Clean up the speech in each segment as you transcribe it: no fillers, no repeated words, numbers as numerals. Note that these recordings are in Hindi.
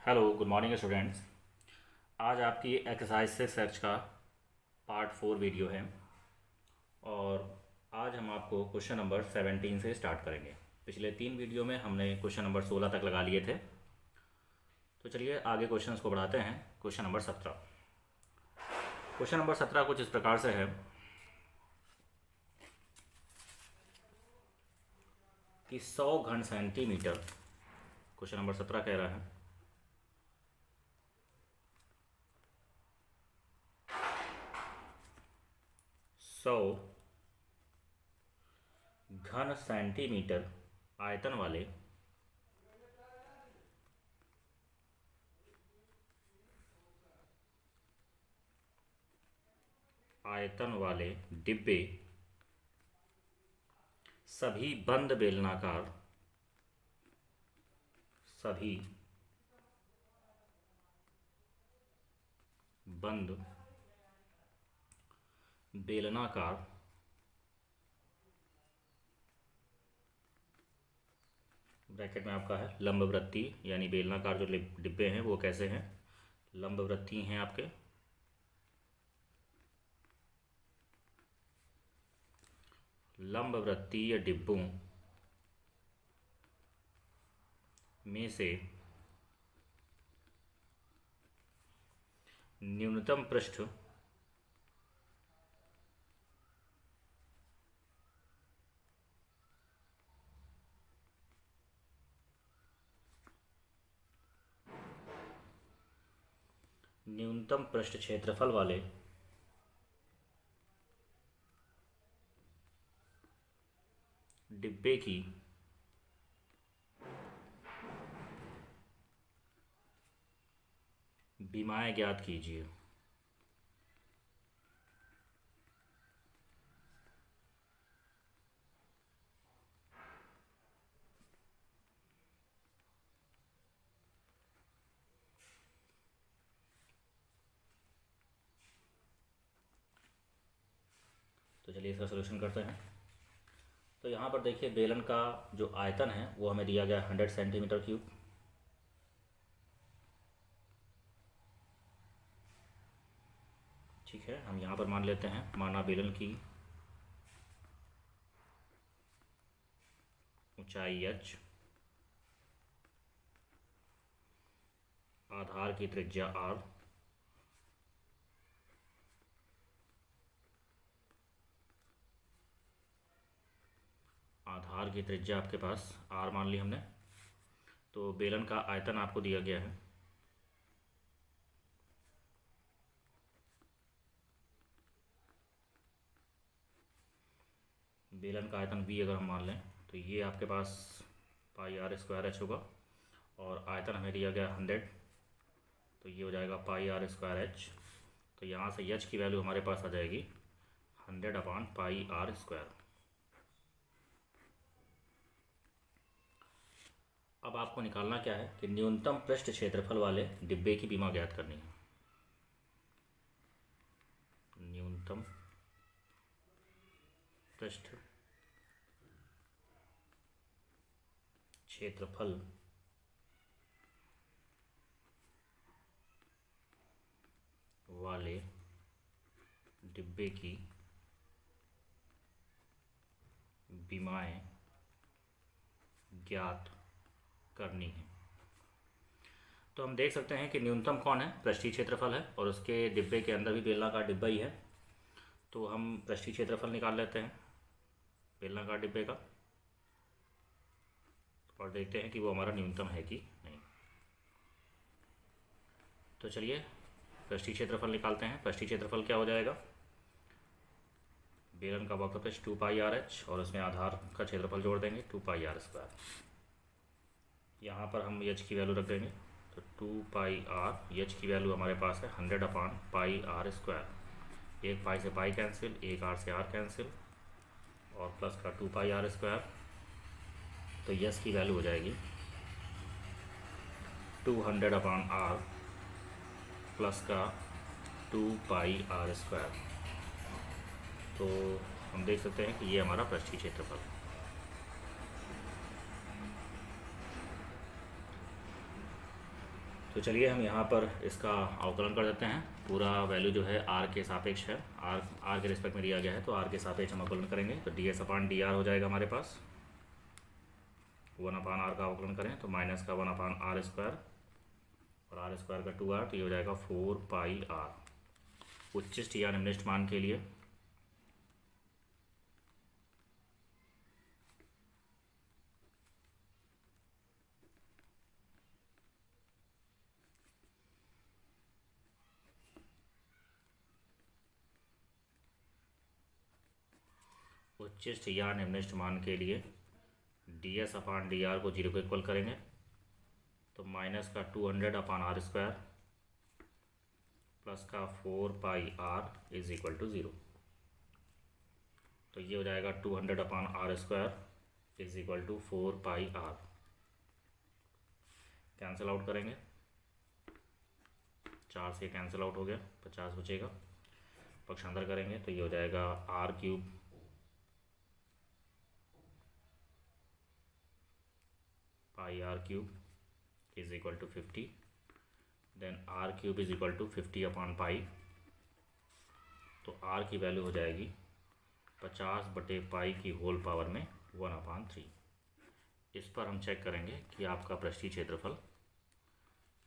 Hello good morning students. आज आपकी एक्सरसाइज 6H का पार्ट 4 वीडियो है और आज हम आपको क्वेश्चन नंबर 17 से स्टार्ट करेंगे। पिछले 3 वीडियो में हमने क्वेश्चन नंबर 16 तक लगा लिए थे। तो चलिए आगे क्वेश्चंस को बढ़ाते हैं। Question number 17। क्वेश्चन नंबर 17 कुछ इस प्रकार से है कि 100 घन सेंटीमीटर, क्वेश्चन नंबर 17 कह रहा है 100 घन सेंटीमीटर आयतन वाले डिब्बे सभी बंद बेलनाकार ब्रैकेट में आपका है लंबवृत्तीय, यानी बेलनाकार जो डिब्बे हैं वो कैसे हैं, लंबवृत्तीय हैं आपके। लंबवृत्तीय डिब्बों में से न्यूनतम पृष्ठ क्षेत्रफल वाले डिब्बे की विमाएं ज्ञात कीजिए। तो चलिए इसका सलूशन करते हैं। तो यहाँ पर देखिए बेलन का जो आयतन है वो हमें दिया गया 100 सेंटीमीटर क्यूब। ठीक है, हम यहाँ पर मान लेते हैं, माना बेलन की ऊंचाई h, आधार की त्रिज्या r, आधार की त्रिज्या आपके पास r मान ली हमने। तो बेलन का आयतन आपको दिया गया है बेलन का आयतन v अगर हम मान लें तो ये आपके पास पाई आर स्क्वायर एच होगा, और आयतन हमें दिया गया 100, तो ये हो जाएगा पाई आर स्क्वायर एच। तो यहाँ से एच की वैल्यू हमारे पास आ जाएगी 100/πr²। अब आपको निकालना क्या है कि न्यूनतम पृष्ठ क्षेत्रफल वाले डिब्बे की विमा ज्ञात करनी है। न्यूनतम पृष्ठ क्षेत्रफल वाले डिब्बे की विमाएं ज्ञात करनी है। तो हम देख सकते हैं कि न्यूनतम कौन है, पृष्ठीय क्षेत्रफल है, और उसके डिब्बे के अंदर भी बेलनाकार डिब्बा ही है। तो हम पृष्ठीय क्षेत्रफल निकाल लेते हैं बेलनाकार डिब्बे का और देखते हैं कि वो हमारा न्यूनतम है कि नहीं। तो चलिए पृष्ठीय क्षेत्रफल निकालते हैं। पृष्ठीय क्षेत्रफल क्या हो जाएगा, बेलन का वक्रपृष्ठ 2πrh और उसमें आधार का क्षेत्रफल जोड़ देंगे 2πr²। यहाँ पर हम h की वैल्यू रख देंगे, तो 2πr, h की वैल्यू हमारे पास है 100/πr²। एक पाई से पाई कैंसिल, एक r से r कैंसिल, और प्लस का 2πr²। तो यस की वैल्यू हो जाएगी 200/r प्लस का 2πr²। तो हम देख सकते हैं कि ये हमारा पृष्ठीय क्षेत्रफल है। तो चलिए हम यहाँ पर इसका अवकलन कर देते हैं। पूरा वैल्यू जो है आर के सापेक्ष है, आर के रिस्पेक्ट में दिया गया है, तो आर के सापेक्ष हम अवकलन करेंगे। तो डी एस अपान डी आर हो जाएगा हमारे पास। 1 अपान आर का अवकलन करें तो माइनस का 1 अपान आर स्क्वायर और आर स्क्वायर का 2r, तो ये हो जाएगा 4 पाई आर। उच्चिष्ट या निम्निष्ठ मान के लिए उच्चिष्ट या निम्निष्ठ मान के लिए डी एस अपान डी आर को 0 को इक्वल करेंगे। तो माइनस का 200 अपान आर स्क्वायर प्लस का 4 pi R is equal to 0। तो ये हो जाएगा 200 upon R square is equal to 4 pi R. Cancel out करेंगे, 4 से कैंसिल आउट हो गया, 50 बचेगा। पक्षांतर करेंगे तो ये हो जाएगा R cube pi R cube is equal to 50। Then R cube is equal to 50 upon pi. तो आर की वैल्यू हो जाएगी 50 बटे पाई की होल पावर में 1/3। इस पर हम चेक करेंगे कि आपका पृष्ठीय क्षेत्रफल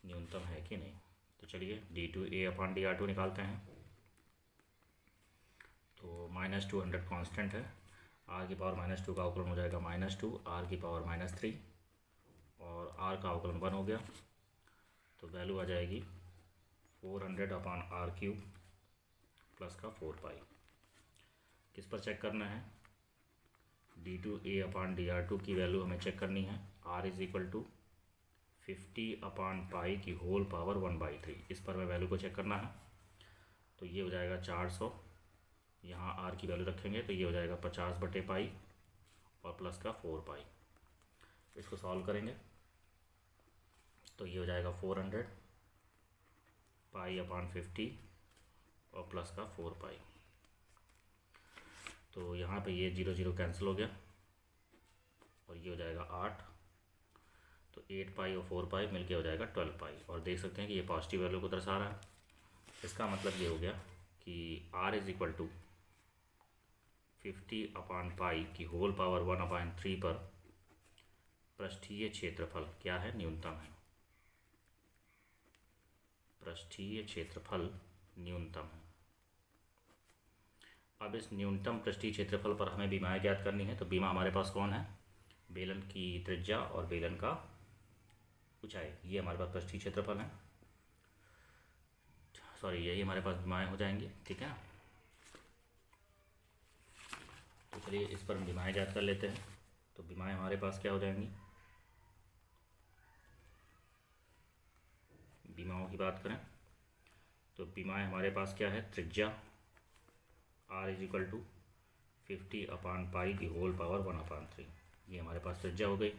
न्यूनतम है कि नहीं। तो चलिए d2 अपान dr2 निकालते हैं। तो -200 कांस्टेंट है, r की पावर -2 का अवकलन हो जाएगा -2, r की पावर -3 और r का अवकलन 1 हो गया। तो वैल्यू आ जाएगी 400 अपान आर क्यूब प्लस का 4 पाई। किस पर चेक करना है, d2 अपान dr2 की वैल्यू हमें चेक करनी है। r is equal to 50 upon पाई की होल पावर 1/3। इस पर हमें वैल्यू को चेक करना है। तो ये हो जाएगा 400, यहाँ r की वैल्यू रखेंगे तो ये हो जाएगा 50 बटे पाई और प्लस का 4 पाई। इसको सॉल्व करेंगे तो ये हो जाएगा 400 पाई अपान 50 और प्लस का 4 पाई। तो यहाँ पे ये 0 0 कैंसिल हो गया और ये हो जाएगा 8। तो 8 पाई और 4 पाई मिलके हो जाएगा 12 पाई। और देख सकते हैं कि ये पॉजिटिव वैल्यू को दर्शा रहा है। इसका मतलब ये हो गया कि r is equal to 50 upon पाई की होल पावर 1/3 पर पृष्ठीय क्षेत्रफल क्या है, न्यूनतम है। पृष्ठीय क्षेत्रफल न्यूनतम है। अब इस न्यूनतम पृष्ठीय क्षेत्रफल पर हमें बीमाएँ ज्ञात करनी है। तो बीमा हमारे पास कौन है, बेलन की त्रिज्या और बेलन का ऊंचाई। ये हमारे पास पृष्ठीय क्षेत्रफल है, सॉरी यही हमारे पास बीमाएँ हो जाएंगी, ठीक है ना। तो चलिए इस पर हम बीमाएँ ज्ञात कर लेते हैं। तो बीमाएँ हमारे पास क्या हो जाएंगी, बीमाओं की बात करें तो बीमाएँ हमारे पास क्या है, त्रिज्या r is equal to 50 upon पाई की होल पावर 1/3। ये हमारे पास त्रिज्या हो गई।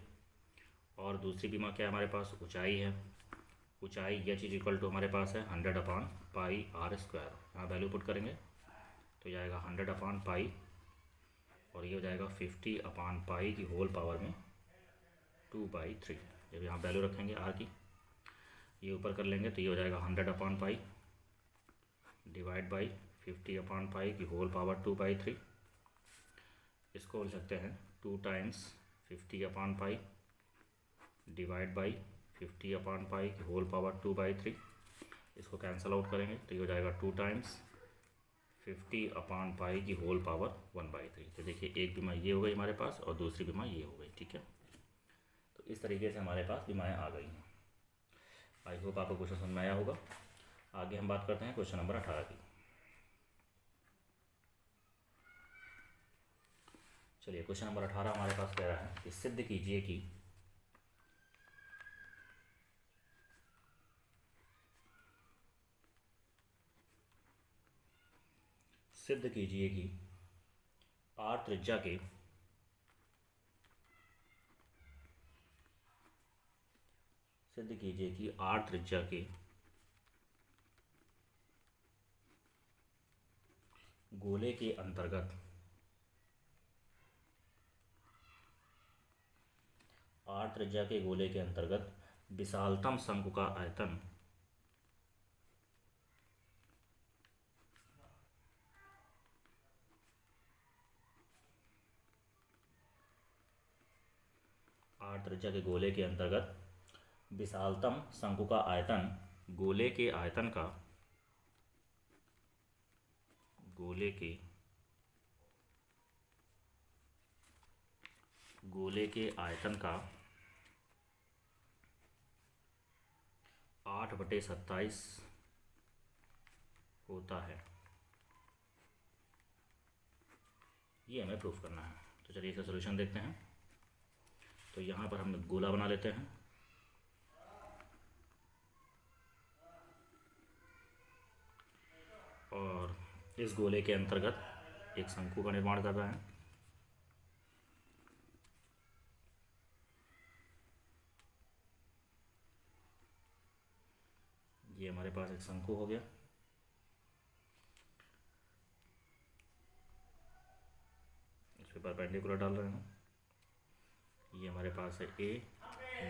और दूसरी बीमा क्या है हमारे पास, ऊंचाई है। ऊंचाई h इज इक्वल टू हमारे पास है 100 अपान पाई आर स्क्वायर। यहाँ वैल्यू पुट करेंगे तो ये आएगा 100 अपान पाई और ये हो जाएगा 50 अपान पाई की होल पावर में 2/3। जब यहाँ वैल्यू रखेंगे r की, ये ऊपर कर लेंगे तो ये हो जाएगा 100 अपान पाई डिवाइड बाई 50 अपान पाई की होल पावर 2/3। इसको बोल सकते हैं 2 times 50 upon pi divide by 50 upon पाई की होल पावर 2/3। इसको कैंसिल आउट करेंगे तो ये हो जाएगा 2 टाइम्स 50 अपान पाई की होल पावर 1/3। तो देखिए एक बीमा ये हो गई हमारे पास और दूसरी बीमा ये हो गई, ठीक है। तो इस तरीके से हमारे पास बीमाएँ आ गई हैं। आई होप आपको क्वेश्चन समझ में आया होगा। आगे हम बात करते हैं क्वेश्चन नंबर 18 की। चलिए क्वेश्चन नंबर 18 हमारे पास कह रहा है कि सिद्ध कीजिए कि r त्रिज्या के गोले के अंतर्गत r त्रिज्या के गोले के अंतर्गत विशालतम शंकु का आयतन आर त्रिज्या के गोले के अंतर्गत विशालतम शंकु का आयतन गोले के आयतन का गोले के आयतन का 8/27 होता है। ये हमें प्रूफ करना है। तो चलिए इसका सॉल्यूशन देखते हैं। तो यहाँ पर हम गोला बना लेते हैं। और इस गोले के अंतर्गत एक शंकु का निर्माण कर रहे हैं। ये हमारे पास एक शंकु हो गया। इस पर परपेंडिकुलर डाल रहे हैं। ये हमारे पास है ए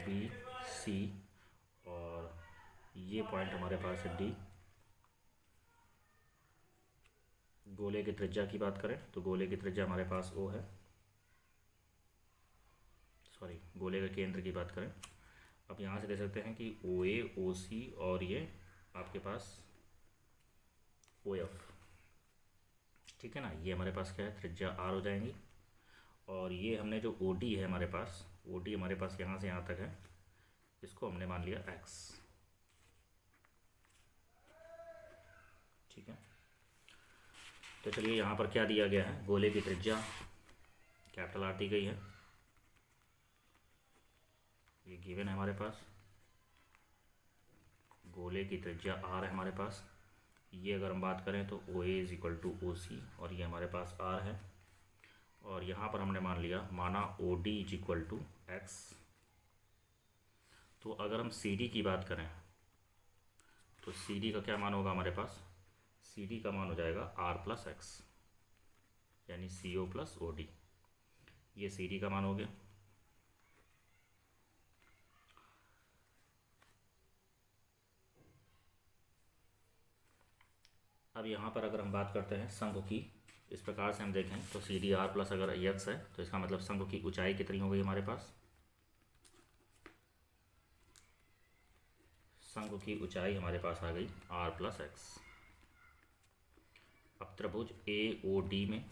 बी सी और ये पॉइंट हमारे पास है डी। गोले की त्रिज्या की बात करें तो गोले की त्रिज्या हमारे पास ओ है। सॉरी, गोले के केंद्र की बात करें, अब यहाँ से दे सकते हैं कि ओ ए ओ सी और ये आपके पास ओ एफ, ठीक है ना। ये हमारे पास क्या है, त्रिज्या आर हो जाएंगी। और ये हमने जो ओ डी है हमारे पास, ओ डी हमारे पास यहाँ से यहाँ तक है, इसको हमने मान लिया एक्स, ठीक है। तो चलिए यहाँ पर क्या दिया गया है, गोले की त्रिज्या कैपिटल आर दी गई है, ये गिवन है हमारे पास। गोले की त्रिज्या आर है हमारे पास। ये अगर हम बात करें तो ओ ए इज इक्वल टू ओ सी और ये हमारे पास आर है। और यहाँ पर हमने मान लिया, माना O D is equal to X. तो अगर हम सी डी की बात करें तो सी डी का क्या मान होगा हमारे पास, सी डी का मान हो जाएगा आर प्लस एक्स, यानी सी ओ प्लस ओ डी। ये सी डी का मान हो गया। अब यहाँ पर अगर हम बात करते हैं शंकु की, इस प्रकार से हम देखें तो सी डी आर प्लस अगर एक्स है तो इसका मतलब शंकु की ऊंचाई कितनी हो गई हमारे पास, शंकु की ऊंचाई हमारे पास आ गई आर प्लस एक्स। अब त्रिभुज ए ओ डी में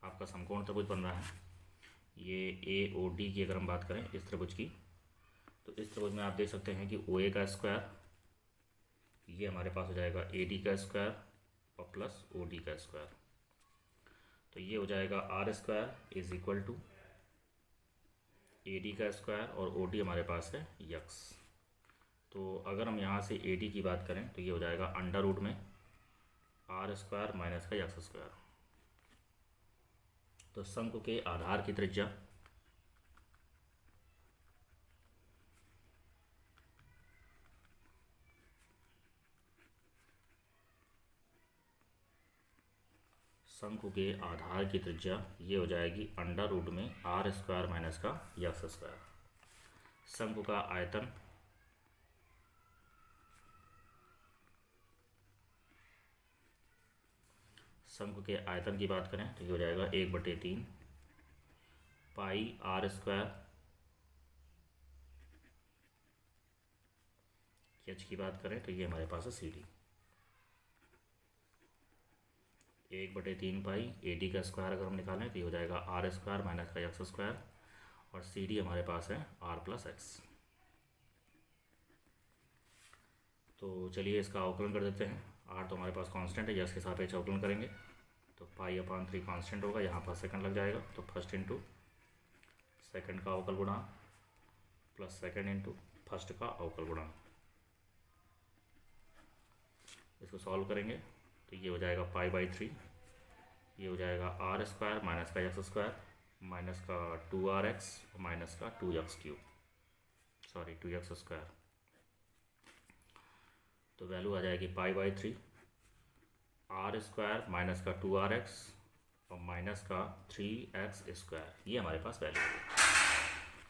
आपका समकोण त्रिभुज बन रहा है। ये ए ओ डी की अगर हम बात करें इस त्रिभुज की, तो इस त्रिभुज में आप देख सकते हैं कि ओ ए का स्क्वायर ये हमारे पास हो जाएगा ए डी का स्क्वायर और प्लस ओ डी का स्क्वायर। तो ये हो जाएगा R square is equal to A D का स्क्वायर और ओ डी हमारे पास है यक्स। तो अगर हम यहाँ से ए डी की बात करें तो ये हो जाएगा अंडर रूट में आर स्क्वायर माइनस का यक्स स्क्वायर। तो शंकु के आधार की त्रिज्या शंकु के आधार की त्रिज्या ये हो जाएगी अंडर रूट में आर स्क्वायर माइनस का यक्स स्क्वायर। शंकु का आयतन शंकु के आयतन की बात करें तो ये हो जाएगा 1/3 पाई आर स्क्वायर। एच की बात करें तो ये हमारे पास है C D, 1/3 pi A D का स्क्वायर अगर हम निकालें तो ये हो जाएगा आर स्क्वायर माइनस का एक्स स्क्वायर और सी डी हमारे पास है आर प्लस एक्स। तो चलिए इसका अवकलन कर देते हैं। आर तो हमारे पास कांस्टेंट है, यस के सापेक्ष अवकलन करेंगे तो पाई/3 कांस्टेंट होगा, यहाँ पर सेकंड लग जाएगा तो फर्स्ट इंटू सेकंड का अवकल गुणा प्लस सेकंड इंटू फर्स्ट का अवकल गुणा। इसको सॉल्व करेंगे तो ये हो जाएगा पाई/3, ये हो जाएगा आर स्क्वायर माइनस का एक्स स्क्वायर माइनस का 2rx माइनस का 2x³ सॉरी 2x स्क्वायर। तो वैल्यू आ जाएगी पाई/3 आर स्क्वायर माइनस का 2rx और माइनस का 3x स्क्वायर। ये हमारे पास वैल्यू है।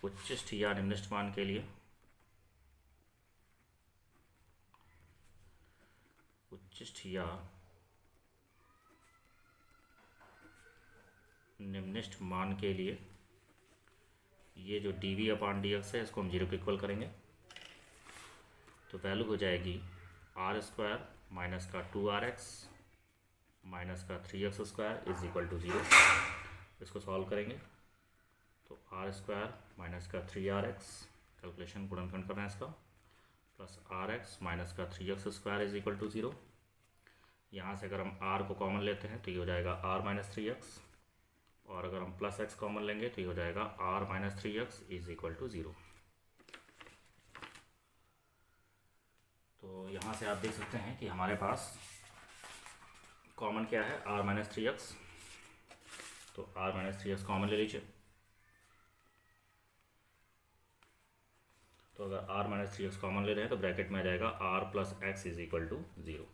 उच्चिष्ठ या निम्निष्ठ मान के लिए उच्चिष्ट या निम्निष्ठ मान के लिए ये जो dv/dx है इसको हम 0 के इक्वल करेंगे। तो वैल्यू हो जाएगी r² माइनस का 2rx माइनस का 3x² इज इक्वल टू 0। इसको सॉल्व करेंगे तो r² माइनस का 3rx, कैलकुलेशन गुणनखंड करना है इसका, प्लस rx माइनस का 3x² इज इक्वल टू 0। यहाँ से अगर हम r को कॉमन लेते हैं तो ये हो जाएगा r माइनस 3x, और अगर हम प्लस x कॉमन लेंगे तो ये हो जाएगा r minus 3x is equal to 0। तो यहाँ से आप देख सकते हैं कि हमारे पास कॉमन क्या है, r माइनस 3x। तो r माइनस 3x कॉमन ले लीजिए। तो अगर r माइनस 3x कॉमन ले रहे हैं तो ब्रैकेट में आ जाएगा r plus X is equal to 0।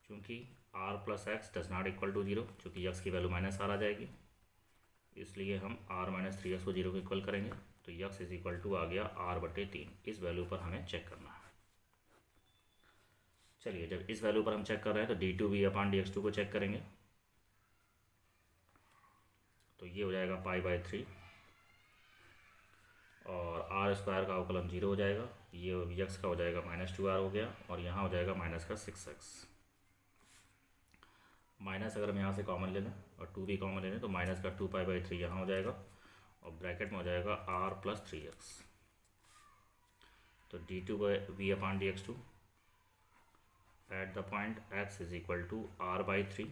क्योंकि r plus X does not equal to 0, चूँकि x की वैल्यू माइनस r आ जाएगी, इसलिए हम r माइनस 3x को 0 को इक्वल करेंगे। तो x इज इक्वल टू आ गया r/3। इस वैल्यू पर हमें चेक करना है। चलिए, जब इस वैल्यू पर हम चेक कर रहे हैं तो d2v/dx2 को चेक करेंगे। तो ये हो जाएगा π/3 और r² का अवकलन 0 हो जाएगा। ये x का हो जाएगा -2r हो गया, और यहाँ हो जाएगा माइनस का 6x। माइनस अगर हम यहाँ से कॉमन ले लें और 2 भी कॉमन ले लें तो माइनस का 2π/3 यहाँ हो जाएगा, और ब्रैकेट में हो जाएगा r प्लस 3x। तो d2v/dx2 at the point x is equal to r/3,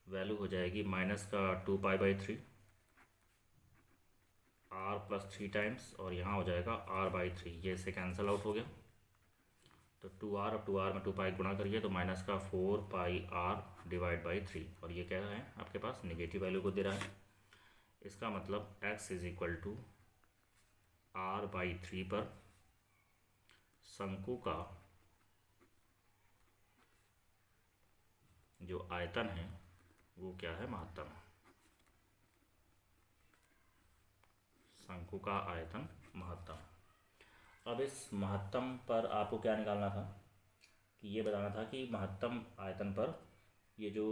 value हो जाएगी माइनस का 2π/3 r प्लस 3 टाइम्स, और यहाँ हो जाएगा r/3। ये से कैंसिल आउट हो गया। तो 2r और 2r में 2π गुणा करिए तो माइनस का 4πr डिवाइड बाई 3, और ये कह रहा है आपके पास नेगेटिव वैल्यू को दे रहा है। इसका मतलब x is equal to r/3 पर शंकु का जो आयतन है वो क्या है, महत्तम। शंकु का आयतन महत्तम। अब इस महत्तम पर आपको क्या निकालना था कि ये बताना था कि महत्तम आयतन पर ये जो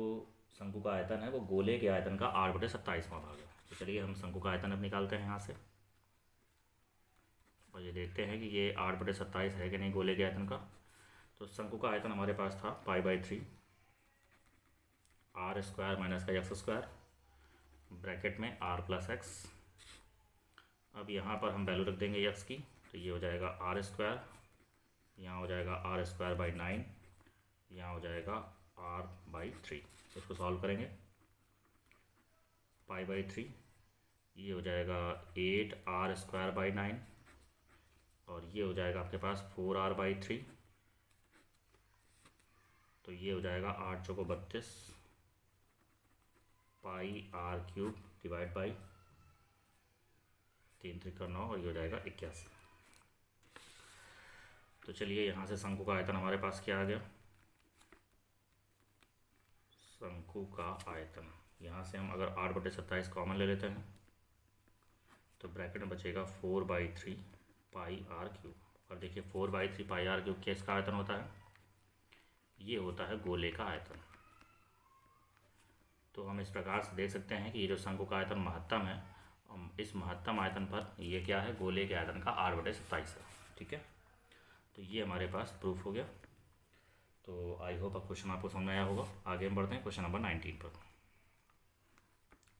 शंकु का आयतन है वो गोले के आयतन का 8/27वां भाग है। तो चलिए हम शंकु का आयतन अब निकालते हैं यहाँ से, और ये देखते हैं कि ये 8/27 है कि नहीं गोले के आयतन का। तो शंकु का आयतन हमारे पास था π/3 r² माइनस का x², ब्रैकेट में r प्लस एक्स। अब यहाँ पर हम वैल्यू रख देंगे x की, तो ये हो जाएगा r², यहाँ हो जाएगा r²/9, यहाँ हो जाएगा r/3। इसको सॉल्व करेंगे, π/3 ये हो जाएगा 8r²/9, और ये हो जाएगा आपके पास 4r/3। तो ये हो जाएगा 8 चौको 32 πr³ डिवाइड बाई 3 3 का 9, और ये हो जाएगा 81। तो चलिए यहाँ से शंकु का आयतन हमारे पास क्या आ गया, शंकु का आयतन। यहाँ से हम अगर 8/27 कॉमन ले लेते हैं तो ब्रैकेट में बचेगा 4/3 πr³। और देखिए 4/3 πr³ किसका आयतन होता है, ये होता है गोले का आयतन। तो हम इस प्रकार से देख सकते हैं कि ये जो शंकु का आयतन महत्तम है, इस महत्तम आयतन पर ये क्या है, गोले के आयतन का 8/27 है। ठीक है, तो ये हमारे पास प्रूफ हो गया। तो आई होप अब क्वेश्चन आपको समझ में आया होगा। आगे हम बढ़ते हैं क्वेश्चन नंबर 19 पर।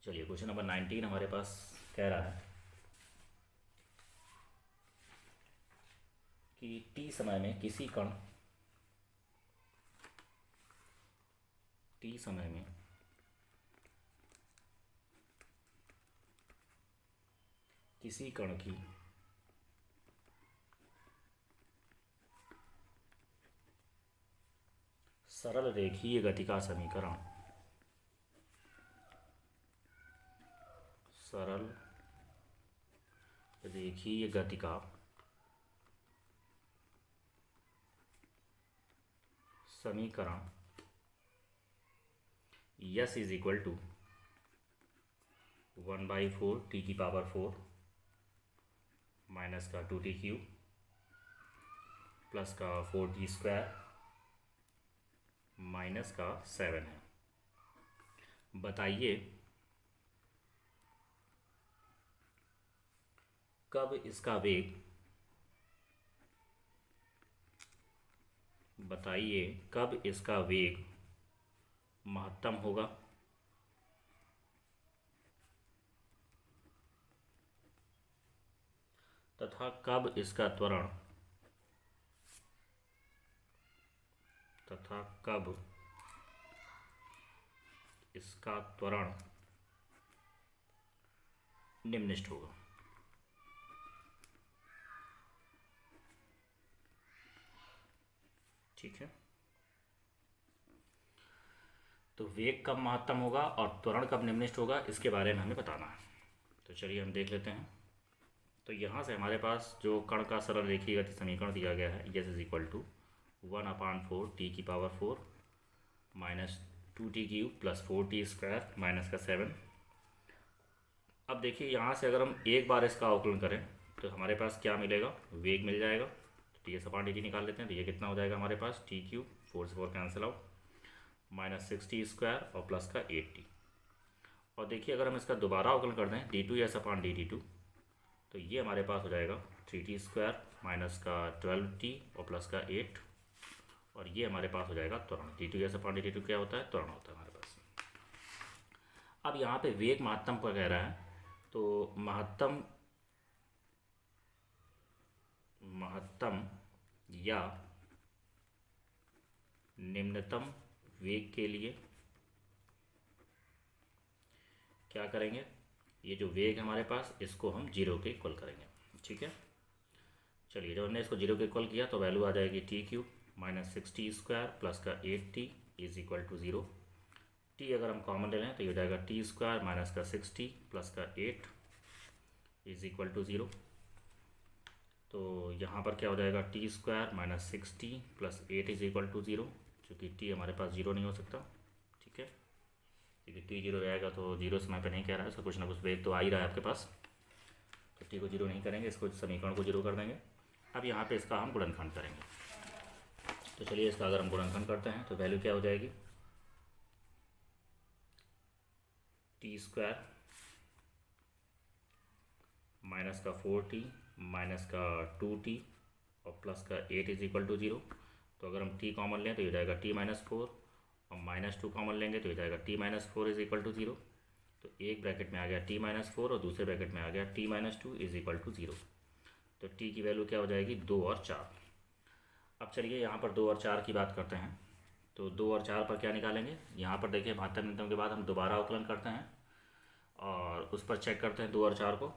चलिए, क्वेश्चन नंबर 19 हमारे पास कह रहा है कि t समय में किसी कण किसी कण की सरल रेखीय गति का समीकरण s is equal to 1/4 t⁴ minus का 2t³ प्लस का 4t² माइनस का 7 है। बताइए कब इसका वेग बताइए कब इसका वेग महत्तम होगा तथा कब इसका त्वरण निम्नलिखित होगा। ठीक है, तो वेग कब महत्तम होगा और त्वरण कब निम्नलिखित होगा, इसके बारे में हमें बताना है। तो चलिए हम देख लेते हैं। तो यहाँ से हमारे पास जो कण का सरल रेखीय गति समीकरण दिया गया है, S is equal to 1/4 T की power 4 minus 2t³ plus 4t² minus का 7। अब देखिए यहाँ से अगर हम एक बार इसका अवकलन करें तो हमारे पास क्या मिलेगा, वेग मिल जाएगा। तो ts/dt निकाल लेते हैं। तो ये कितना हो जाएगा हमारे पास, t³ 4 से 4 कैंसिल आउट, माइनस 6t² और प्लस का 8t। और देखिए अगर हम इसका दोबारा अवकलन कर दें d2s/dt2 तो ये हमारे पास हो जाएगा 3t² माइनस का 12t और प्लस का 8। और ये हमारे पास हो जाएगा त्वरण। d2s/dt2 क्या होता है, त्वरण होता है हमारे पास। अब यहाँ पे वेग महत्तम पर कह रहा है, तो महत्तम या निम्नतम वेग के लिए क्या करेंगे, ये जो वेग है हमारे पास इसको हम 0 के इक्वल करेंगे। ठीक है, चलिए जब हमने इसको 0 के इक्वल किया तो वैल्यू आ जाएगी t³ माइनस 6t² प्लस का 8t is equal to 0। t अगर हम कॉमन ले लें तो ये हो जाएगा t² माइनस का 6t प्लस का 8 इज इक्वल टू 0। तो यहाँ पर क्या हो जाएगा, t² minus 6t plus 8 is equal to 0, क्योंकि t हमारे पास 0 नहीं हो सकता। ठीक है, क्योंकि t 0 रहेगा तो 0 समय पे नहीं कह रहा है, उसका कुछ ना कुछ वेग तो आ ही रहा है आपके पास। तो t को 0 नहीं करेंगे, इसको समीकरण को 0 कर देंगे। अब यहाँ पे इसका हम गुणनखंड करेंगे। तो चलिए इसका अगर हम गुणनखंड करते हैं तो वैल्यू क्या हो जाएगी, t² माइनस का 4t माइनस का 2t और प्लस का 8 इज इक्वल टू 0। तो अगर हम t कॉमन लें तो ये जाएगा t-4 और -2 कॉमन लेंगे तो ये जाएगा t-4 इज इक्वल टू 0। तो एक ब्रैकेट में आ गया t-4 और दूसरे ब्रैकेट में आ गया t-2 इज इक्वल टू 0। तो t की वैल्यू क्या हो जाएगी, 2 और 4। अब चलिए यहाँ पर 2 और 4 की बात करते हैं। तो 2 और 4 पर क्या निकालेंगे, यहाँ पर देखिए महत्तम न्यूनतम के बाद हम दोबारा अवकलन करते हैं और उस पर चेक करते हैं 2 और 4 को।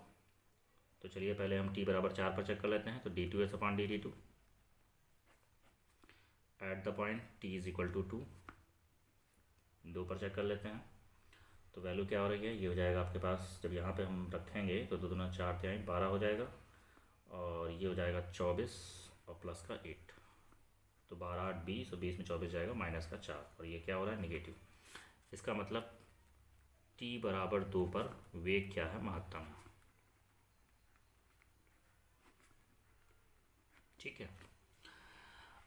तो चलिए पहले हम t बराबर 4 पर चेक कर लेते हैं। तो d2s/dt2 at the point t is equal to 2 पर चेक कर लेते हैं। तो वैल्यू क्या हो रही है, ये हो जाएगा आपके पास, जब यहाँ पे हम रखेंगे तो 2 दूना 4 तिहाई 12 हो जाएगा और ये हो जाएगा 24 और प्लस का 8। तो 12 8 20 और 20 में 24 जाएगा माइनस का 4 और ये क्या हो रहा है, निगेटिव। इसका मतलब t बराबर 2 पर वेग क्या है, महत्तम है। ठीक है,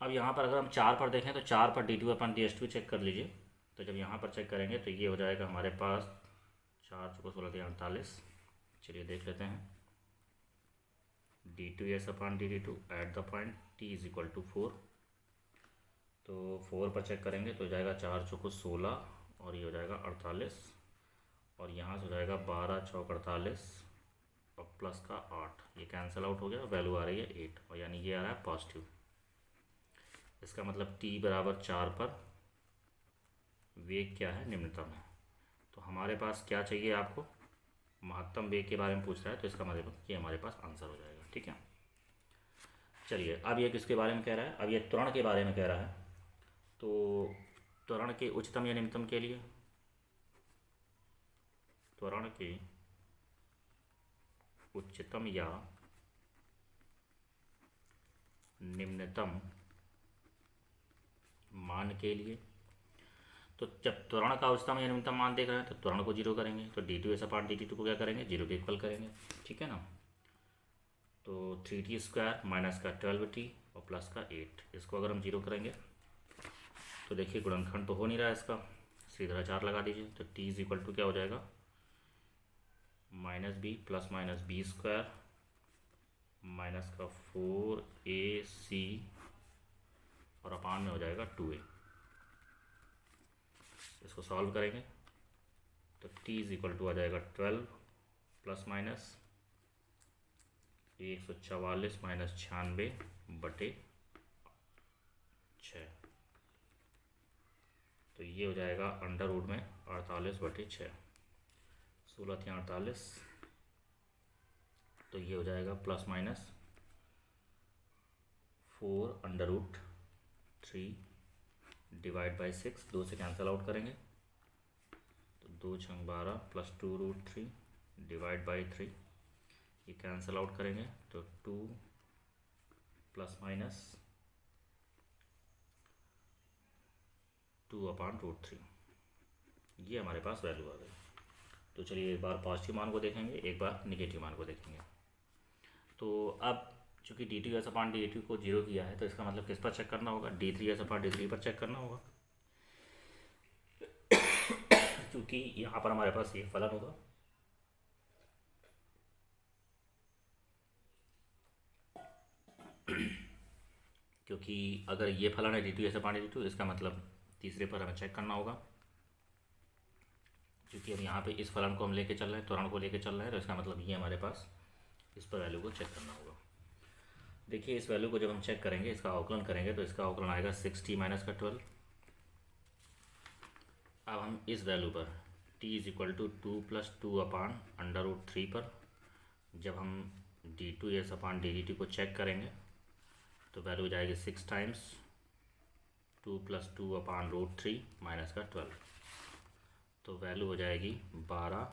अब यहाँ पर अगर हम 4 पर देखें तो 4 पर d2/ds2 चेक कर लीजिए। तो जब यहाँ पर चेक करेंगे तो ये हो जाएगा हमारे पास 4 चौको 16 48। चलिए देख लेते हैं, d2s/dt2 at the point t is equal to 4। तो 4 पर चेक करेंगे तो हो जाएगा 4 चौको 16 और ये हो जाएगा 48 और यहाँ से हो जाएगा 12 चौक 48 और प्लस का 8, ये कैंसिल आउट हो गया, वैल्यू आ रही है 8 और यानी ये आ रहा है पॉजिटिव। इसका मतलब t बराबर 4 पर वेग क्या है, निम्नतम है। तो हमारे पास क्या चाहिए आपको, महत्तम वेग के बारे में पूछ रहा है, तो इसका मतलब ये हमारे पास आंसर हो जाएगा। ठीक है, चलिए अब ये किसके बारे में कह रहा है, अब ये त्वरण के बारे में कह रहा है। तो त्वरण के उच्चतम या निम्नतम के लिए, त्वरण के उच्चतम या निम्नतम मान के लिए, तो जब त्वरण का उच्चतम या निम्नतम मान देख रहे हैं तो त्वरण को 0 करेंगे। तो d2s/dt2 को क्या करेंगे, 0 के इक्वल करेंगे। ठीक है ना, तो 3t² माइनस का 12t और प्लस का 8, इसको अगर हम 0 करेंगे तो देखिए गुणनखंड तो हो नहीं रहा है इसका, सीधा 4 लगा दीजिए। तो टी इज इक्वल टू क्या हो जाएगा, -b plus minus B square minus का 4ac और अपान में हो जाएगा 2a। इसको सॉल्व करेंगे तो t इज इक्वल टू आ जाएगा 12 प्लस माइनस 144 माइनस 96/6। तो ये हो जाएगा अंडर रूट में 48/6, 16×3 = 48। तो ये हो जाएगा प्लस माइनस 4√3 डिवाइड बाई 6, 2 से कैंसिल आउट करेंगे तो 2 × 12 प्लस 2√3 डिवाइड बाई 3, ये कैंसिल आउट करेंगे तो 2 प्लस माइनस 2/√3, ये हमारे पास वैल्यू आ गई। तो चलिए एक बार पॉजिटिव मान को देखेंगे, एक बार निगेटिव मान को देखेंगे। तो अब चूँकि d2s/dt को 0 किया है तो इसका मतलब किस पर चेक करना होगा, d3s/d3 पर चेक करना होगा। क्योंकि यहाँ पर हमारे पास ये फलन होगा, क्योंकि अगर ये फलन है d2s/d2, इसका मतलब तीसरे पर हमें चेक करना होगा। क्योंकि अब यहाँ पे इस फलन को हम लेके चल रहे हैं, त्वरण को लेके चल रहे हैं, तो इसका मतलब ये हमारे पास इस पर वैल्यू को चेक करना होगा। देखिए इस वैल्यू को जब हम चेक करेंगे, इसका अवकलन करेंगे, तो इसका अवकलन आएगा 6t माइनस का 12। अब हम इस वैल्यू पर t इज इक्वल टू 2 + 2/√3 पर जब हम d2s/dt को चेक करेंगे तो वैल्यू हो जाएगी 6 टाइम्स 2 + 2/√3 माइनस का 12। तो वैल्यू हो जाएगी 12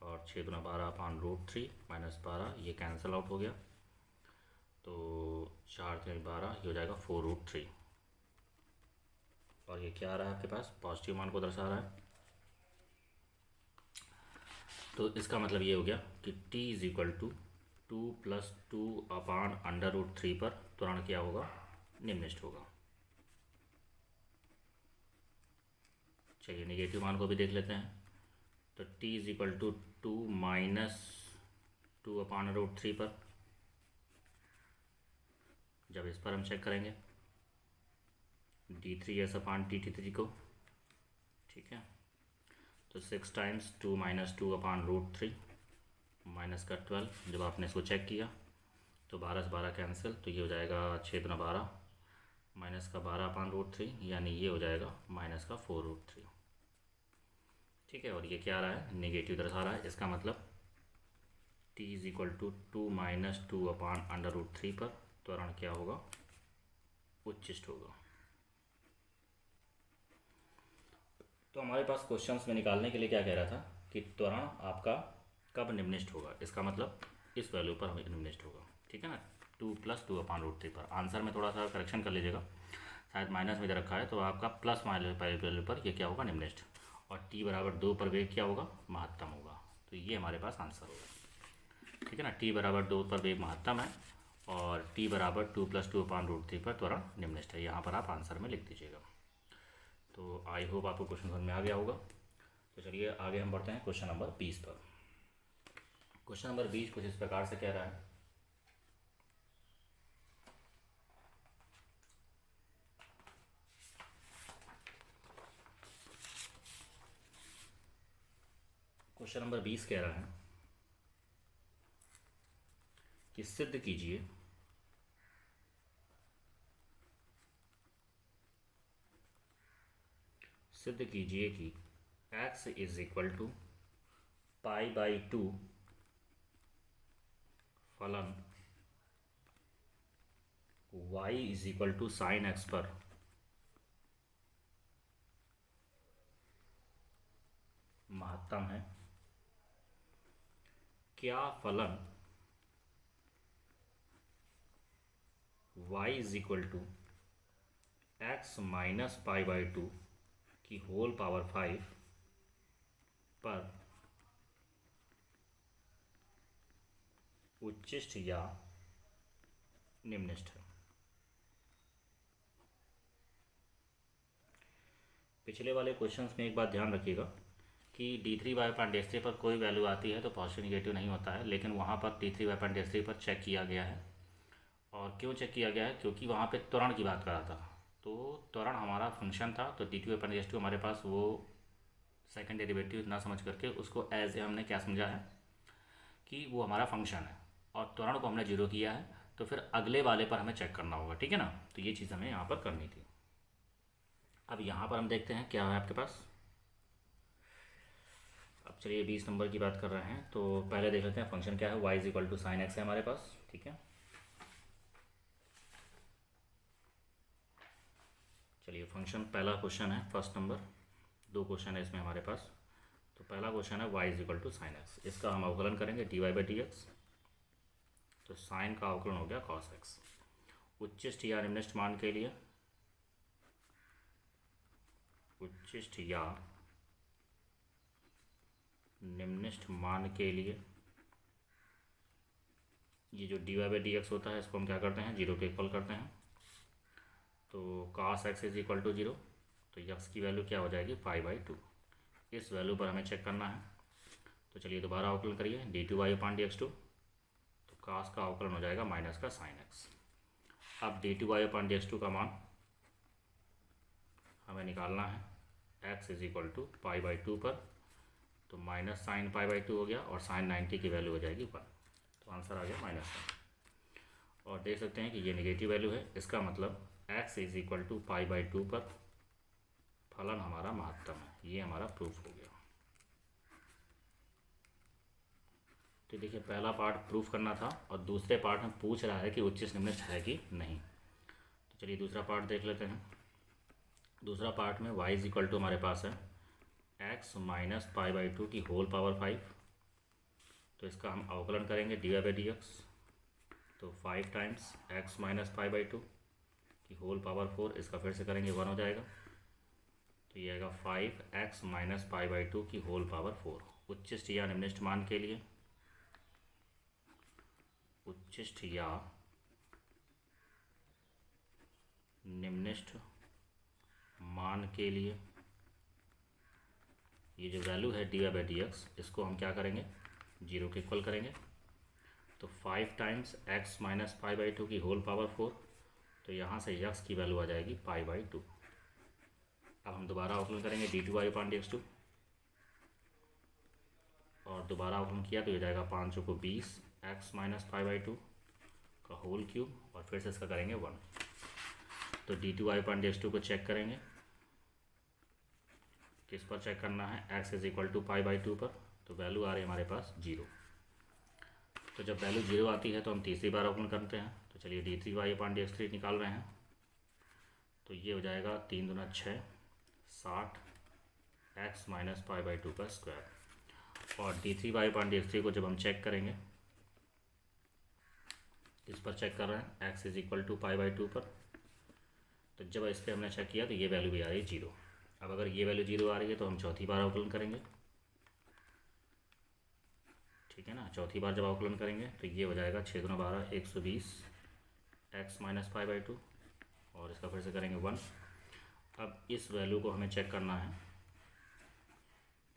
और 6 × 12/√3 माइनस 12, ये कैंसिल आउट हो गया तो 4 × 12, ये हो जाएगा 4√3। और ये क्या आ रहा है आपके पास, पॉजिटिव मान को दर्शा रहा है। तो इसका मतलब ये हो गया कि t इज इक्वल टू 2 + 2/√3 पर त्वरण क्या होगा, निम्नलिखित होगा। चलिए निगेटिव मान को भी देख लेते हैं। तो t इज इक्वल टू 2 - 2/√3 पर जब इस पर हम चेक करेंगे d3s/dt3 को, ठीक है, तो 6 टाइम्स 2 - 2/√3 माइनस का 12, जब आपने इसको चेक किया तो 12 से 12 कैंसिल, तो ये हो जाएगा 6 × 12 माइनस का 12/√3, यानी ये हो जाएगा माइनस का 4√3। ठीक है, और ये क्या आ रहा है, नेगेटिव दर्शा रहा है। इसका मतलब t इज इक्वल टू 2 - 2/√3 पर त्वरण क्या होगा, उच्चिष्ट होगा। तो हमारे पास क्वेश्चंस में निकालने के लिए क्या कह रहा था कि त्वरण आपका कब निम्नलिखित होगा, इसका मतलब इस वैल्यू पर हमें निम्नलिखित होगा। ठीक है ना, 2 + 2/√3 पर। आंसर में थोड़ा सा करेक्शन कर लीजिएगा, शायद माइनस में दे रखा है, तो आपका प्लस वैल्यू पर ये क्या होगा, निम्नलिखित। और t = 2 पर वेग क्या होगा, महत्तम होगा। तो ये हमारे पास आंसर होगा। ठीक है ना, t = 2 पर वेग महत्तम है और t = 2 + 2/√3 पर त्वरण निम्नलिखित है। यहाँ पर आप आंसर में लिख दीजिएगा। तो आई होप आपको क्वेश्चन समझ में आ गया होगा। तो चलिए आगे हम बढ़ते हैं क्वेश्चन नंबर 20 पर। क्वेश्चन नंबर 20 कुछ इस प्रकार से कह रहा है, क्वेश्चन नंबर 20 कह रहा है कि सिद्ध कीजिए कि x इज इक्वल टू π/2 फलन y is equal to sin x पर महत्तम है। क्या फलन y is equal to x - π/2 की होल पावर 5 पर उच्चिष्ट या निम्नलिखित है। पिछले वाले क्वेश्चंस में एक बात ध्यान रखिएगा कि d3/3 पर कोई वैल्यू आती है तो पॉजिटिव निगेटिव नहीं होता है, लेकिन वहाँ पर d3/3 पर चेक किया गया है। और क्यों चेक किया गया है? क्योंकि वहाँ पे त्वरण की बात कर रहा था। तो त्वरण हमारा फंक्शन था, तो d2/2 हमारे पास वो सेकंड डेरिवेटिव ना समझ करके उसको एज ए हमने क्या समझा है कि वो हमारा फंक्शन है, और त्वरण को हमने जीरो किया है। तो फिर अगले वाले पर हमें चेक करना होगा, ठीक है ना। तो ये चीज़ हमें यहाँ पर करनी थी। अब यहाँ पर हम देखते हैं क्या है आपके पास। अब चलिए 20 नंबर की बात कर रहे हैं, तो पहले देख लेते हैं फंक्शन क्या है। y=sin x है हमारे पास, ठीक है। चलिए फंक्शन, पहला क्वेश्चन है, फर्स्ट नंबर। दो क्वेश्चन है इसमें हमारे पास। तो पहला क्वेश्चन है y=sin x, इसका हम अवकलन करेंगे dy/dx। तो साइन का अवकलन हो गया cos x। उच्चिष्ट या निम्निष्ट मान के लिए, उच्चिष्ट या निम्निष्ट मान के लिए ये जो dy/dx होता है इसको हम क्या करते हैं, जीरो के इक्वल करते हैं। तो cos x = 0, तो x की वैल्यू क्या हो जाएगी, π/2। इस वैल्यू पर हमें चेक करना है। तो चलिए दोबारा अवकलन करिए, d2y/dx2। तो cos का अवकलन हो जाएगा माइनस का sin x। अब d2y/dx2 का मान हमें निकालना है x = π/2 पर। तो माइनस साइन π/2 हो गया, और साइन 90 की वैल्यू हो जाएगी 1। तो आंसर आ गया -1। और देख सकते हैं कि ये नेगेटिव वैल्यू है, इसका मतलब x = π/2 पर फलन हमारा महत्तम है। ये हमारा प्रूफ हो गया। तो देखिए पहला पार्ट प्रूफ करना था, और दूसरे पार्ट में पूछ रहा है कि उच्चिष्ट निम्निष्ट है कि नहीं। तो चलिए दूसरा पार्ट देख लेते हैं। दूसरा पार्ट में y = हमारे पास है x - π/2 की होल पावर 5। तो इसका हम अवकलन करेंगे dy/dx। तो 5 टाइम्स x - π/2 की होल पावर 4, इसका फिर से करेंगे 1 हो जाएगा। तो ये आएगा 5x - π/2 की होल पावर 4। उच्चिष्ट या निम्निष्ट मान के लिए, उच्चिष्ट या निम्निष्ट मान के लिए ये जो वैल्यू है dy/dx, इसको हम क्या करेंगे, जीरो के इक्वल करेंगे। तो 5 टाइम्स x - π/2 की होल पावर 4। तो यहाँ से x की वैल्यू आ जाएगी π/2। अब हम दोबारा अवकलन करेंगे d2y/dx2, और दोबारा अवकलन किया तो ये जाएगा 5 चौको 20 x - π/2 का होल क्यूब, और फिर से इसका करेंगे 1। तो d2y/dx2 को चेक करेंगे, किस पर चेक करना है, x = π/2 पर। तो वैल्यू आ रही है हमारे पास 0। तो जब वैल्यू 0 आती है तो हम तीसरी बार अवकलन करते हैं। तो चलिए d3y/dx3 निकाल रहे हैं। तो ये हो जाएगा 3 दूना 6, 60 x - π/2 का स्क्वायर। और d3y/dx3 को जब हम चेक करेंगे, इस पर चेक कर रहे हैं x = π/2 पर। तो जब इस पर हमने चेक किया तो ये वैल्यू भी आ रही है 0। अब अगर ये वैल्यू 0 आ रही है तो हम चौथी बार अवकलन करेंगे, ठीक है ना। चौथी बार जब अवकलन करेंगे तो ये हो जाएगा 6 दूना 12, 120 x - π/2, और इसका फिर से करेंगे 1। अब इस वैल्यू को हमें चेक करना है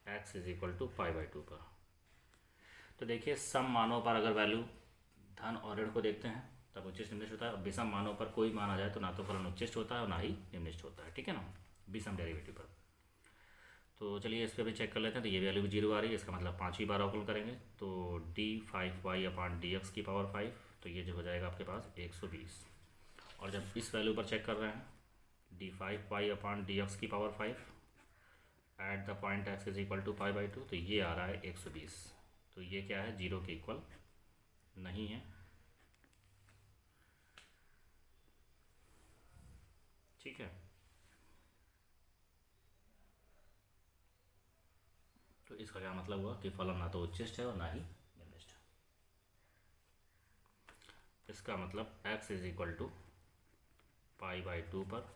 x = π/2 पर। तो देखिए सम मानों पर अगर वैल्यू धन और ऋण को देखते हैं तब उच्चिष्ट निम्निष्ट होता है, और विषम मानों पर कोई मान आ जाए तो ना तो फलन उच्चिष्ट होता है और ना ही निम्निष्ट होता है, ठीक है ना, विषम डेरिवेटिव पर। तो चलिए इस पर भी चेक कर लेते हैं। तो ये वैल्यू भी 0 आ रही है, इसका मतलब 5वीं बार अवकलन करेंगे। तो d5y/dx की पावर 5, तो ये जो हो जाएगा आपके पास 120। और जब इस वैल्यू पर चेक कर रहे हैं d5y/dx की power 5 eight the point x = π/2, तो ये आ रहा है 120। तो ये क्या है, 0 के इक्वल नहीं है, ठीक है। तो इसका क्या मतलब हुआ कि फलन ना तो उच्चिष्ट है और ना ही निम्निष्ट। इसका मतलब x = π/2 पर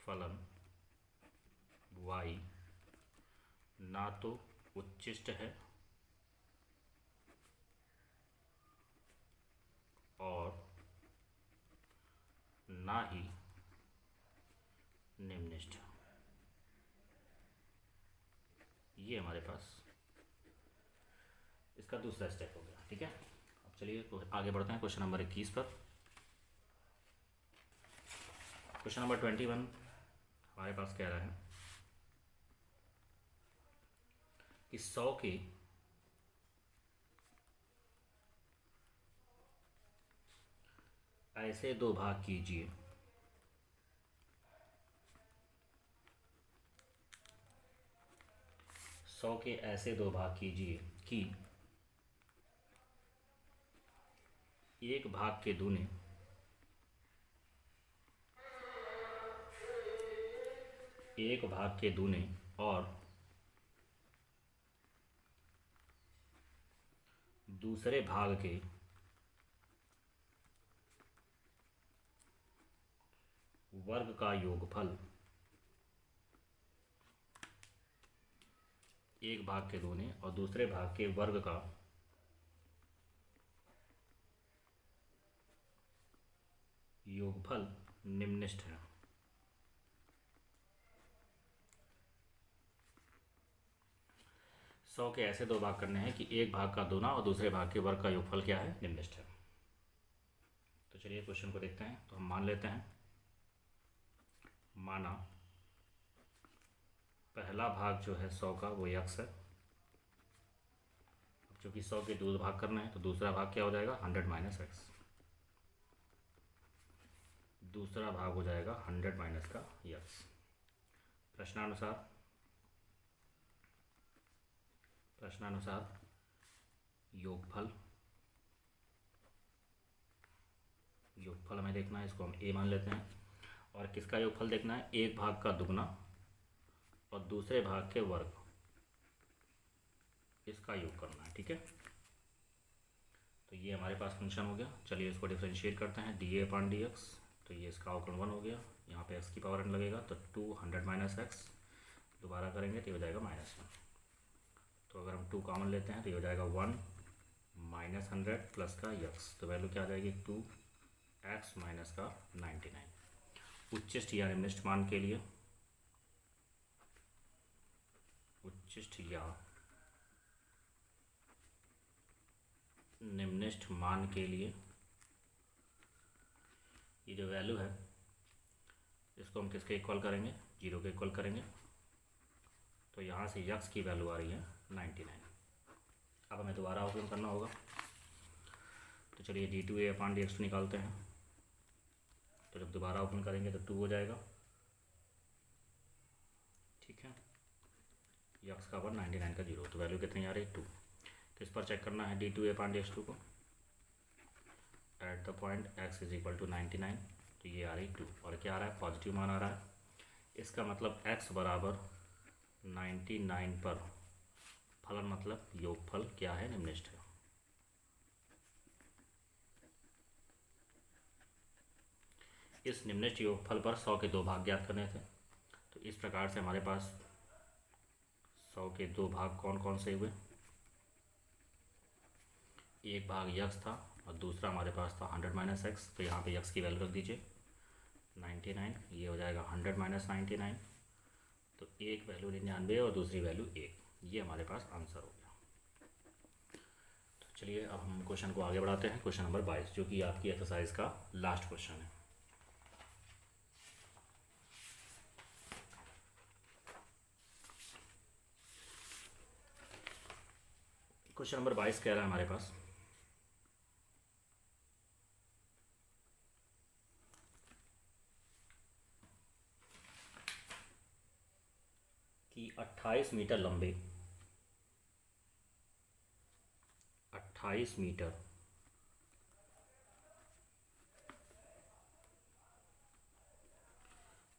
फलन y ना तो उच्चिष्ट है और ना ही निम्नलिखित। ये हमारे पास इसका दूसरा स्टेप हो गया। ठीक है, अब चलिए आगे बढ़ते हैं क्वेश्चन नंबर 21 पर। क्वेश्चन नंबर 21 हमारे पास कह रहा है कि 100 के ऐसे दो भाग कीजिए कि एक भाग के दूने और दूसरे भाग के वर्ग का योगफल एक भाग के दूने और दूसरे भाग के वर्ग का योगफल निम्नलिखित है। सौ के ऐसे दो भाग करने हैं कि एक भाग का दूना और दूसरे भाग के वर्ग का योगफल क्या है, निम्नलिखित है। तो चलिए क्वेश्चन को देखते हैं। तो हम मान लेते हैं, माना पहला भाग जो है 100 का वो x है। अब चूंकि 100 के दो भाग करना है तो दूसरा भाग क्या हो जाएगा, 100 माइनस x। दूसरा भाग हो जाएगा 100 माइनस का x। प्रश्नानुसार योगफल हमें देखना है, इसको हम a मान लेते हैं। और किसका योगफल देखना है, एक भाग का दुगना और दूसरे भाग के वर्ग, इसका योग करना है। ठीक है, तो ये हमारे पास फंक्शन हो गया। चलिए इसको डिफरेंशिएट करते हैं, dA/dx। तो ये इसका अवकलन 1 हो गया, यहाँ पे x की पावर n लगेगा तो 200 माइनस x, दोबारा करेंगे तो ये हो जाएगा -1। तो अगर हम 2 कॉमन लेते हैं तो ये हो जाएगा 1 माइनस 100 प्लस का x, तो वैल्यू क्या आ जाएगी 2x माइनस का 99। उच्चिष्ट या निम्नलिखित मान के लिए, उच्चिष्ट या निम्नलिखित मान के लिए ये जो वैल्यू है इसको हम किसके इक्वल करेंगे, 0 के इक्वल करेंगे। तो यहाँ से x की वैल्यू आ रही है 99। अब हमें दोबारा अवकलन करना होगा। तो चलिए d2A/dx निकालते हैं। तो जब दोबारा अवकलन करेंगे तो 2 हो जाएगा। ठीक है, x का 1 99 का 0, तो वैल्यू कितनी आ रही है 2। किस पर चेक करना है d2A/dx को, at the point x is equal to 99। तो ये आ रही 2 और क्या आ रहा है, पॉजिटिव मान आ रहा है। इसका मतलब x बराबर 99 पर फलन मतलब योगफल क्या है, निम्नलिखित है। इस निम्नलिखित योगफल पर 100 के दो भाग ज्ञात करने थे। तो इस प्रकार से हमारे पास 100 के दो भाग कौन कौन से हुए, एक भाग x था और दूसरा हमारे पास था 100 माइनस x। तो यहाँ पे x की वैल्यू रख दीजिए 99, ये हो जाएगा 100 माइनस 99। तो एक वैल्यू 99 और दूसरी वैल्यू 1, ये हमारे पास आंसर हो गया। तो चलिए अब हम क्वेश्चन को आगे बढ़ाते हैं। क्वेश्चन नंबर 22 जो कि आपकी एक्सरसाइज का लास्ट क्वेश्चन है। क्वेश्चन नंबर 22 कह रहा है हमारे पास कि 28 मीटर लंबे 28 मीटर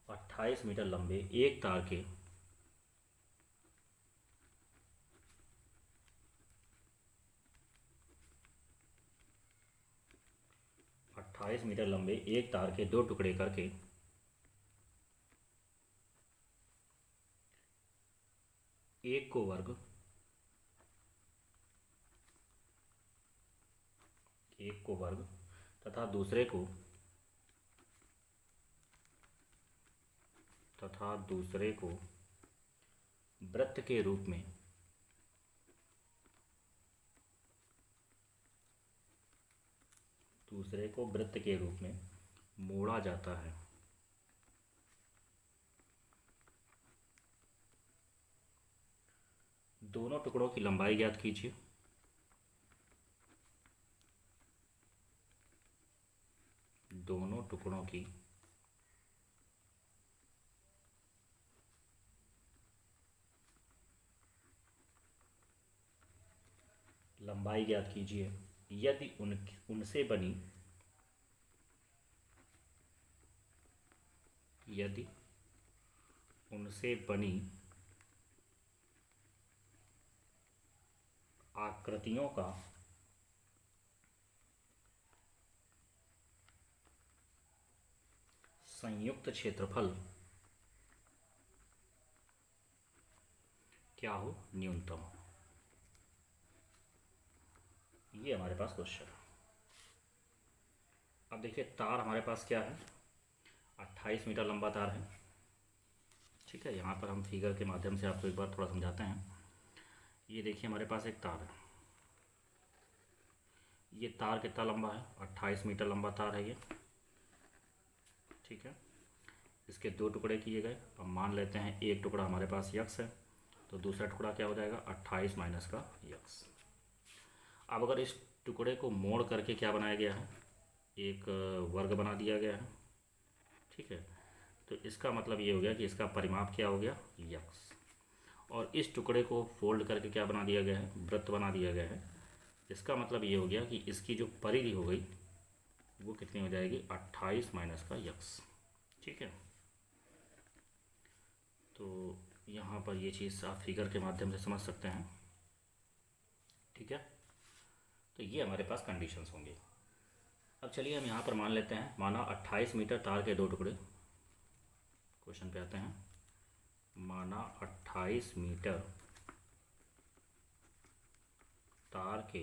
28 मीटर लंबे एक तार के 28 मीटर लंबे एक तार के दो टुकड़े करके एक को वर्ग तथा तथा दूसरे को वृत्त के रूप में मोड़ा जाता है। दोनों टुकड़ों की लंबाई ज्ञात कीजिए। दोनों टुकड़ों की लंबाई ज्ञात कीजिए यदि उनसे बनी आकृतियों का संयुक्त क्षेत्रफल क्या हो? न्यूनतम। ये हमारे पास क्वेश्चन है। अब देखिए तार हमारे पास क्या है, 28 मीटर लंबा तार है। ठीक है, यहाँ पर हम फिगर के माध्यम से आपको एक बार थोड़ा समझाते हैं। ये देखिए हमारे पास एक तार है। ये तार कितना लंबा है? 28 मीटर लंबा तार है ये। ठीक है, इसके दो टुकड़े किए गए। अब मान लेते हैं एक टुकड़ा हमारे पास यक्स है, तो दूसरा टुकड़ा क्या हो जाएगा? 28 माइनस का यक्स। अब अगर इस टुकड़े को मोड़ करके क्या बनाया गया है? एक वर्ग बना दिया गया है। ठीक है, तो इसका मतलब ये हो गया कि इसका परिमाप क्या हो गया? यक्स। और इस टुकड़े को फोल्ड करके क्या बना दिया गया है? वृत्त बना दिया गया है। इसका मतलब ये हो गया कि इसकी जो परिधि हो गई वो कितनी हो जाएगी? 28 माइनस का यक्स। ठीक है, तो यहाँ पर ये चीज़ आप फिगर के माध्यम से समझ सकते हैं। ठीक है, तो ये हमारे पास कंडीशंस होंगे। अब चलिए हम यहाँ पर मान लेते हैं, माना 28 मीटर तार के दो टुकड़े। क्वेश्चन पे आते हैं। माना 28 मीटर तार के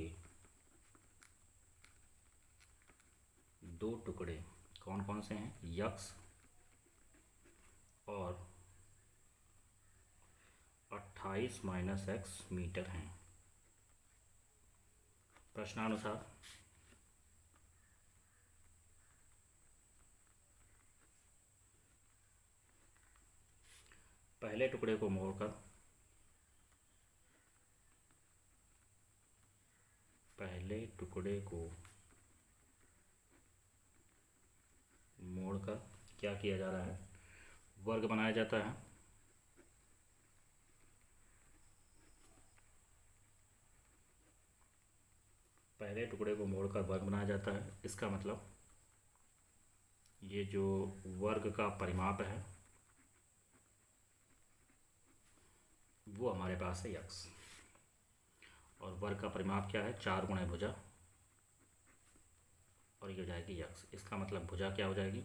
दो टुकड़े कौन कौन से हैं? यक्स और 28 माइनस एक्स मीटर हैं। प्रश्नानुसार पहले टुकड़े को मोड़कर क्या किया जा रहा है? वर्ग बनाया जाता है। पहले टुकड़े को मोड़कर वर्ग बनाया जाता है। इसका मतलब ये जो वर्ग का परिमाप है वो हमारे पास है यक्स, और वर्ग का परिमाप क्या है? 4 गुणे भुजा, और ये हो जाएगी यक्स। इसका मतलब भुजा क्या हो जाएगी?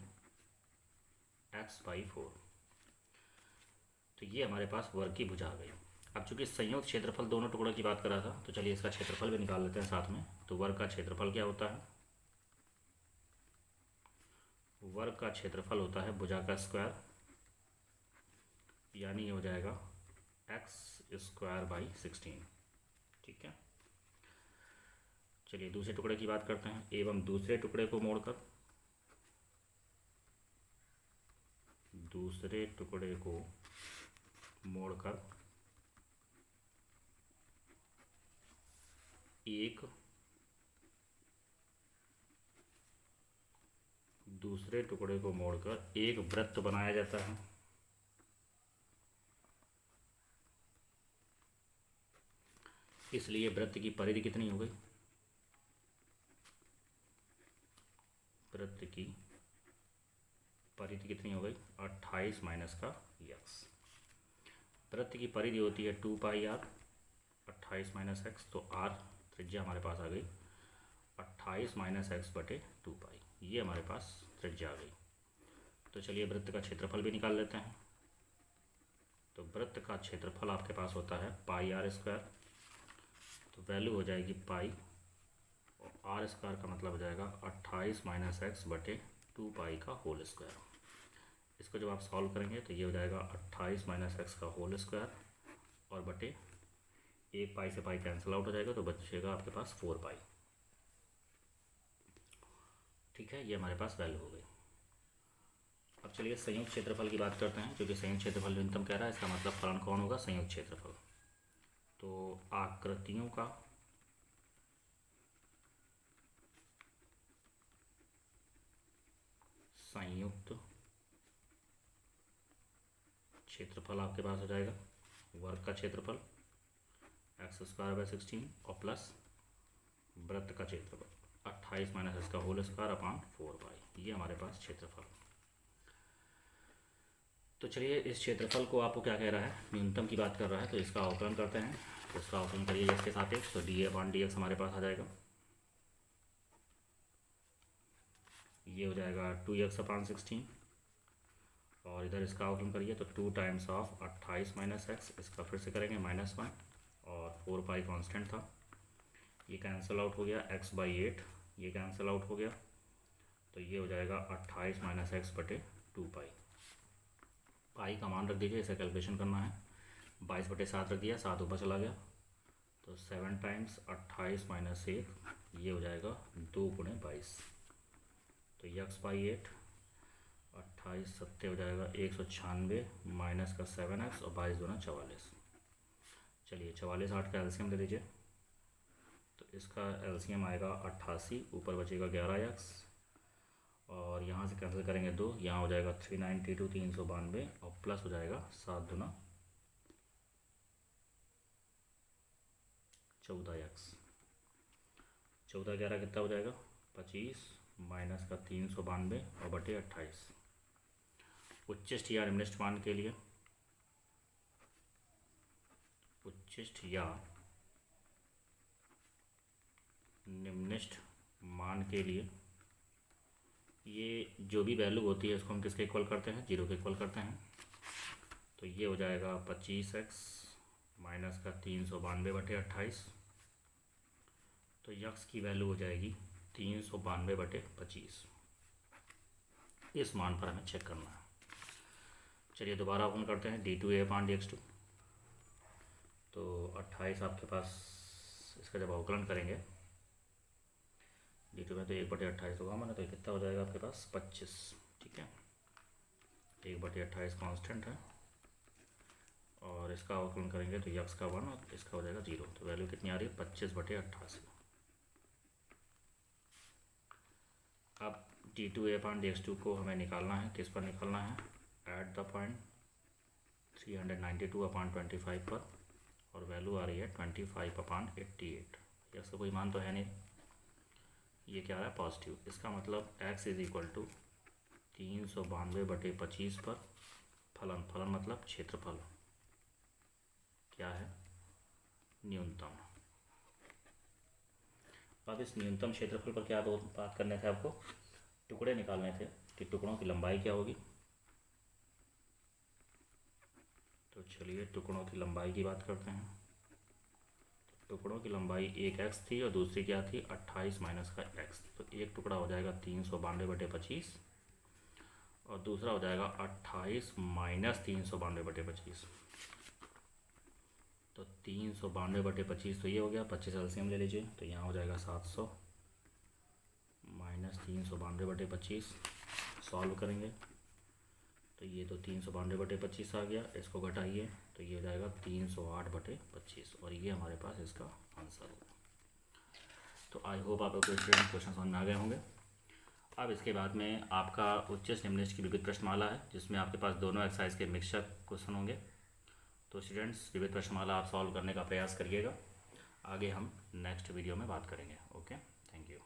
x/4। तो ये हमारे पास वर्ग की भुजा आ गई। अब चूंकि संयुक्त क्षेत्रफल दोनों टुकड़ों की बात कर रहा था, तो चलिए इसका क्षेत्रफल भी निकाल लेते हैं साथ में। तो वर्ग का क्षेत्रफल क्या होता है? वर्ग का क्षेत्रफल होता है भुजा का स्क्वायर, यानी ये हो जाएगा x²/16। ठीक है, चलिए दूसरे टुकड़े की बात करते हैं। एवं दूसरे टुकड़े को मोड़कर एक दूसरे टुकड़े को मोड़कर एक वृत्त बनाया जाता है। इसलिए वृत्त की परिधि कितनी हो गई? वृत्त की परिधि कितनी हो गई? 28 माइनस का यक्स। वृत्त की परिधि होती है 2πr, 28 माइनस एक्स। तो r त्रिज्या हमारे पास आ गई 28 माइनस x/2π। ये हमारे पास त्रिज्या आ गई। तो चलिए वृत्त का क्षेत्रफल भी निकाल लेते हैं। तो वृत्त का क्षेत्रफल आपके पास होता है πr²। तो वैल्यू हो जाएगी पाई, और r² का मतलब हो जाएगा 28 माइनस x/2π का होल स्क्वायर। इसको जब आप सॉल्व करेंगे तो ये हो जाएगा 28 माइनस एक्स का होल स्क्वायर और बटे एक पाई से पाई कैंसिल आउट हो जाएगा तो बचेगा आपके पास 4 पाई। ठीक है, ये हमारे पास वैल्यू हो गई। अब चलिए संयुक्त क्षेत्रफल की बात करते हैं, क्योंकि संयुक्त क्षेत्रफल न्यूनतम कह रहा है, इसका मतलब फलन कौन होगा, संयुक्त क्षेत्रफल। तो आकृतियों का संयुक्त क्षेत्रफल आपके पास हो जाएगा वर्ग का क्षेत्रफल x²/16 और प्लस वृत्त का क्षेत्रफल 28 माइनस इसका होल स्क्वायर अपॉन 4 पाई। ये हमारे पास क्षेत्रफल। तो चलिए इस क्षेत्रफल को आपको क्या कह रहा है, न्यूनतम की बात कर रहा है, तो इसका अवकलन करते हैं। तो इसका अवकलन करिए इसके सापेक्ष, तो dA/dx हमारे पास आ जाएगा, ये हो जाएगा 2x/16 और इधर इसका अवकलन करिए तो 2 टाइम्स ऑफ 28 माइनस एक्स, इसका फिर से करेंगे -1 और 4 पाई कांस्टेंट था, ये कैंसिल आउट हो गया, x/8 ये कैंसिल आउट हो गया, तो ये हो जाएगा 28 माइनस एक्स बटे 2 पाई। पाई का मान रख दीजिए, इसे कैलकुलेशन करना है। 22/7 रख दिया, 7 ऊपर चला गया, तो 7 टाइम्स 28 माइनस 1 ये हो जाएगा 2 × 22, तो x/8 28 7 हो जाएगा 196 माइनस का 7x और 22 दूना 44। चलिए 44 8 का एलसीएम ले लीजिए, तो इसका एलसीएम आएगा 88, ऊपर बचेगा 11x और यहाँ से कैंसिल करेंगे 2, यहाँ हो जाएगा 392 392 और प्लस हो जाएगा 7 दूना 14x। 14 11 कितना हो जाएगा 25 माइनस का 392 और बटे 28। उच्चिष्ट या निम्निष्ठ मान के लिए, उच्चिष्ट या निम्निष्ठ मान के लिए ये जो भी वैल्यू होती है इसको हम किसके इक्वल करते हैं, 0 के इक्वल करते हैं। तो ये हो जाएगा 25x माइनस का 392 बटे 28, तो यक्स की वैल्यू हो जाएगी 392 बटे 25। इस मान पर हमें चेक करना है। चलिए दोबारा ओपन करते हैं d2a/dx2, तो 28 आपके पास, इसका जब अवकलन करेंगे d2 में तो 1/28 होगा माना, तो कितना हो जाएगा आपके पास 25। ठीक है, 1/28 कांस्टेंट है और इसका अवकलन करेंगे तो यक्स का 1 और इसका हो जाएगा 0, तो वैल्यू कितनी आ रही है 25/88। अब d2a/dx2 को हमें निकालना है, किस पर निकालना है, एट द पॉइंट 392/25 पर, और वैल्यू आ रही है 25/88। इसका कोई मान तो है नहीं, ये क्या आ रहा है पॉजिटिव, इसका मतलब x = 392/25 पर फलन, फलन मतलब क्षेत्रफल क्या है, न्यूनतम। अब इस न्यूनतम क्षेत्रफल पर क्या बात करने थे आपको, टुकड़े निकालने थे कि टुकड़ों की लंबाई क्या होगी। तो चलिए टुकड़ों की लंबाई की बात करते हैं। टुकड़ों की लंबाई एक x थी और दूसरी क्या थी 28 माइनस का x, तो एक टुकड़ा हो जाएगा 392/25 और दूसरा हो जाएगा 28 माइनस 392/25, तो 392/25 तो ये हो गया, 25 एलसीएम ले लीजिए, तो यहाँ हो जाएगा 700 माइनस 392/25, सॉल्व करेंगे तो ये तो 392/25 आ गया, इसको घटाइए तो ये हो जाएगा 308/25 और ये हमारे पास इसका आंसर होगा। तो आई होप आपको क्वेश्चन समझ में आ गए होंगे। अब इसके बाद में आपका उच्चिष्ट निम्निष्ठ की विविध प्रश्नमाला है, जिसमें आपके पास दोनों एक्सरसाइज के मिक्सचर क्वेश्चन होंगे। तो स्टूडेंट्स विविध प्रश्नमाला आप सॉल्व करने का प्रयास करिएगा। आगे हम नेक्स्ट वीडियो में बात करेंगे। Okay, thank you.